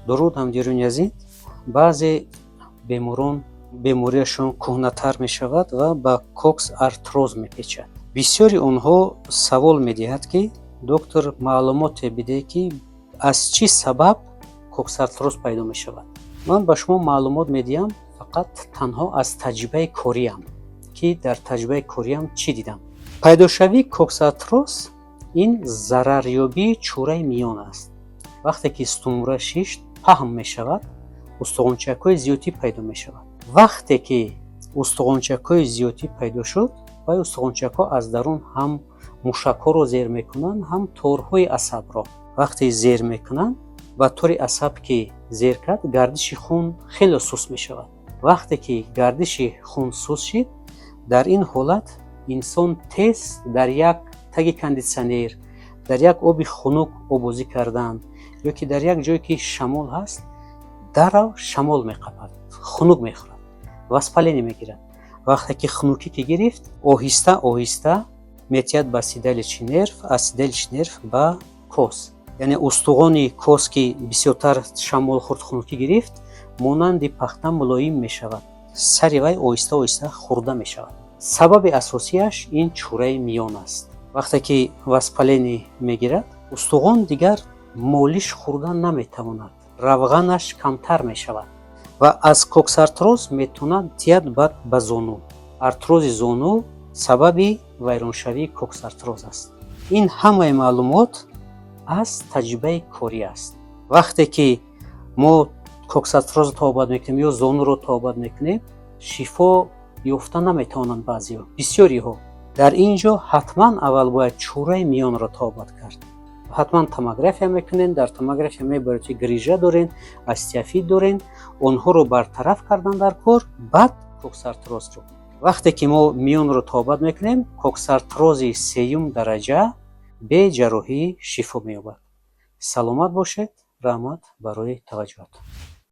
дуруд ҳамдирони азиз, баъзе беморон беморияшон кӯҳнатар мешавад ва ба кокс артроз мепечад. бисёри онҳо савол медиҳад ки доктор маълумоте бидеҳед ки аз чӣ сабаб кокс артроз пайдо мешавад. ман ба шумо маълумот медиҳам фақат танҳо аз таҷрибаи кориам, ки дар таҷрибаи кориам чӣ дидам. пайдошавии кокс артроз ин зарарёбии чӯраи миён аст. вақте ки стумура шишт паҳн мешавад, устухончакҳои зиёдӣ пайдо мешавад. вақте ки устухончакҳои зиёдӣ пайдо шуд, вай устухончакҳо аз дарун ҳам мушакҳоро зер мекунанд, ҳам торҳои асабро. вақте зер мекунанд, ба тори асаб ки зер кард, гардиши хун хеле суст мешавад. вақте ки гардиши хун суст шид, дар ин ҳолат инсон тез дар як таги кондитсионер, дар як оби хунук обозӣ кардан ё ки дар як ҷое ки шамол ҳаст, дарав шамол меқапад, хунук мехӯрад, воспаление мегирад. вақте ки хунукӣ ки гирифт, оҳиста оҳиста метиҳад ба седалищи нерв, аз седалищи нерв ба кос. яъне устуғони кос ки бисёртар шамол хӯрд, хунукӣ гирифт, монанди пахта мулоим мешавад. сари вай оҳиста оҳиста хӯрда мешавад. сабаби асосияш ин чӯраи миён аст. вақте ки воспаление мегирад, устуғон дигар молиш хӯрдан наметавонад, равғанаш камтар мешавад ва аз кокс артроз метавонад тиҳад бад ба зону. артрози зону сабаби вайроншавии кокс артроз аст. ин ҳамаи маълумот аз таҷрибаи корӣ аст. вақте ки мо кокс атрозро табобат мекунем ё зонуро табобат мекунем, шифо ёфта наметавонанд баъзеҳо, бисёриҳо. дар ин ҷо ҳатман аввал бояд чӯраи миёнро табобат кард. ҳатман томография мекунен, дар томография мебаред ки грижа дорен, остеофит дорен, онҳоро бартараф кардан дар кор, баъд кокс артрозро. вақте ки мо миёнро табобат мекунем, кокс артрози сеюм дараҷа бе ҷарроҳӣ шифо меёбад. саломат бошед. раҳмат барои таваҷҷӯҳатон.